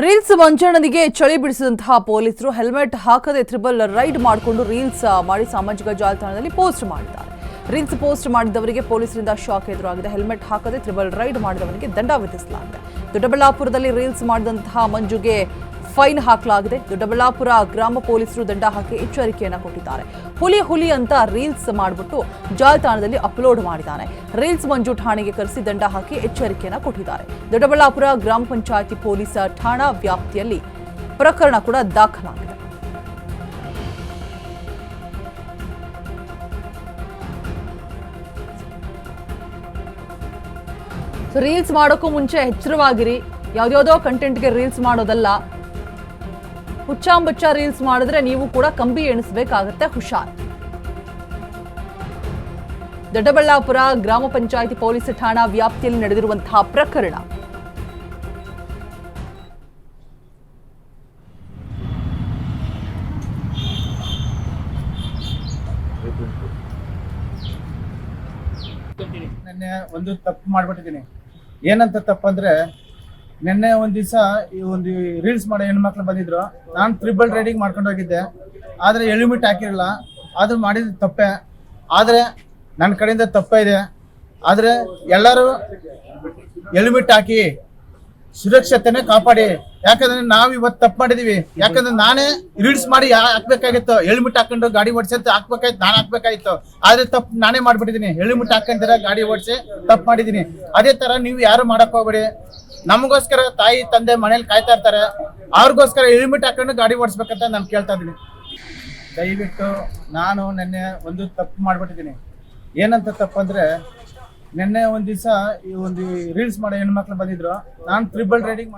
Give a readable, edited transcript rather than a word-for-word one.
Reels ಮಂಜಣ್ಣನಿಗೆ ಚಳಿ ಬಿಡಿಸಿದಂತಹ ಪೊಲೀಸರು helmet ಹಾಕದೆ ಟ್ರಿಬಲ್ ರೈಡ್ ಮಾಡಿಕೊಂಡು ರೀಲ್ಸ್ ಮಾಡಿ ಸಾಮಾಜಿಕ ಜಾಲತಾಣದಲ್ಲಿ ಪೋಸ್ಟ್ ಮಾಡಿದ್ದಾರೆ. ರೀಲ್ಸ್ ಪೋಸ್ಟ್ ಮಾಡಿದವರಿಗೆ ಪೊಲೀಸರಿಂದ ಶಾಕ್ ಎದುರಾಗಿದೆ. ಹೆಲ್ಮೆಟ್ ಹಾಕದೆ ಟ್ರಿಬಲ್ ರೈಡ್ ಮಾಡಿದವನಿಗೆ ದಂಡ ವಿಧಿಸಲಾಗಿದೆ. ದೊಡ್ಡಬಳ್ಳಾಪುರದಲ್ಲಿ ರೀಲ್ಸ್ ಮಾಡಿದಂತಹ ಮಂಜುಗೆ ಫೈನ್ ಹಾಕಲಾಗಿದೆ. ದೊಡ್ಡಬಳ್ಳಾಪುರ ಗ್ರಾಮ ಪೊಲೀಸರು ದಂಡ ಹಾಕಿ ಎಚ್ಚರಿಕೆಯನ್ನು ಕೊಟ್ಟಿದ್ದಾರೆ. ಹುಲಿ ಅಂತ ರೀಲ್ಸ್ ಮಾಡಿಬಿಟ್ಟು ಜಾಲತಾಣದಲ್ಲಿ ಅಪ್ಲೋಡ್ ಮಾಡಿದ್ದಾನೆ. ರೀಲ್ಸ್ ಮಂಜು ಠಾಣೆಗೆ ಕರೆಸಿ ದಂಡ ಹಾಕಿ ಎಚ್ಚರಿಕೆಯನ್ನು ಕೊಟ್ಟಿದ್ದಾರೆ. ದೊಡ್ಡಬಳ್ಳಾಪುರ ಗ್ರಾಮ ಪಂಚಾಯಿತಿ ಪೊಲೀಸ್ ಠಾಣಾ ವ್ಯಾಪ್ತಿಯಲ್ಲಿ ಪ್ರಕರಣ ಕೂಡ ದಾಖಲಾಗಿದೆ. ರೀಲ್ಸ್ ಮಾಡೋಕ್ಕೂ ಮುಂಚೆ ಎಚ್ಚರವಾಗಿರಿ. ಯಾವ್ದಾವುದೋ ಕಂಟೆಂಟ್ಗೆ ರೀಲ್ಸ್ ಮಾಡೋದಲ್ಲ. ಹುಚ್ಚಾಂಬಚ್ಚ ರೀಲ್ಸ್ ಮಾಡಿದ್ರೆ ನೀವು ಕೂಡ ಕಂಬಿ ಎಣಿಸಬೇಕಾಗತ್ತೆ. ಹುಷಾರ್. ದೊಡ್ಡಬಳ್ಳಾಪುರ ಗ್ರಾಮ ಪಂಚಾಯಿತಿ ಪೊಲೀಸ್ ಠಾಣಾ ವ್ಯಾಪ್ತಿಯಲ್ಲಿ ನಡೆದಿರುವಂತಹ ಪ್ರಕರಣ. ನಿನ್ನೆ ಒಂದು ತಪ್ಪು ಮಾಡ್ಬಿಟ್ಟಿದ್ದೀನಿ. ಏನಂತ ತಪ್ಪಂದ್ರೆ, ನಿನ್ನೆ ಒಂದ್ ದಿವಸ ಈ ಒಂದು ರೀಲ್ಸ್ ಮಾಡೋ ಹೆಣ್ಮಕ್ಳು ಬಂದಿದ್ರು. ನಾನು ಟ್ರಿಬಲ್ ರೈಡಿಂಗ್ ಮಾಡ್ಕೊಂಡು ಹೋಗಿದ್ದೆ. ಆದ್ರೆ ಹೆಲ್ಮೆಟ್ ಹಾಕಿರಲಿಲ್ಲ. ಅದು ಮಾಡಿದ ತಪ್ಪೆ. ಆದ್ರೆ ನನ್ನ ಕಡೆಯಿಂದ ತಪ್ಪೇ ಇದೆ. ಆದ್ರೆ ಎಲ್ಲರೂ ಹೆಲ್ಮೆಟ್ ಹಾಕಿ ಸುರಕ್ಷತೆನೆ ಕಾಪಾಡಿ. ಯಾಕಂದ್ರೆ ನಾವು ಇವತ್ತು ತಪ್ಪು ಮಾಡಿದೀವಿ. ಯಾಕಂದ್ರೆ ನಾನೇ ರೀಲ್ಸ್ ಮಾಡಿ ಹಾಕ್ಬೇಕಾಗಿತ್ತು. ಹೆಲ್ಮೆಟ್ ಹಾಕೊಂಡು ಗಾಡಿ ಓಡಿಸಂತ ಹಾಕ್ಬೇಕಾಯ್ತು. ನಾನು ಹಾಕ್ಬೇಕಾಯ್ತು. ಆದ್ರೆ ತಪ್ಪು ನಾನೇ ಮಾಡ್ಬಿಟ್ಟಿದೀನಿ. ಹೆಲ್ಮೆಟ್ ಹಾಕೊಂತೀರ ಗಾಡಿ ಓಡಿಸಿ ತಪ್ಪು ಮಾಡಿದೀನಿ. ಅದೇ ತರ ನೀವು ಯಾರು ಮಾಡಕ್ ಹೋಗ್ಬೇಡಿ. ನಮಗೋಸ್ಕರ ತಾಯಿ ತಂದೆ ಮನೇಲಿ ಕಾಯ್ತಾ ಇರ್ತಾರೆ. ಅವ್ರಿಗೋಸ್ಕರ ಹೆಲ್ಮೆಟ್ ಹಾಕೊಂಡು ಗಾಡಿ ಓಡಿಸ್ಬೇಕಂತ ನಾನು ಕೇಳ್ತಾ ಇದ್ದೀನಿ. ದಯವಿಟ್ಟು ನಾನು ನಿನ್ನೆ ಒಂದು ತಪ್ಪು ಮಾಡ್ಬಿಟ್ಟಿದ್ದೀನಿ. ಏನಂತ ತಪ್ಪಂದ್ರೆ, ನಿನ್ನೆ ಒಂದ್ ದಿವಸ ಈ ಒಂದು ರೀಲ್ಸ್ ಮಾಡೋ ಹೆಣ್ಮಕ್ಳು ಬಂದಿದ್ರು. ನಾನು ಟ್ರಿಬಲ್ ರೈಡಿಂಗ್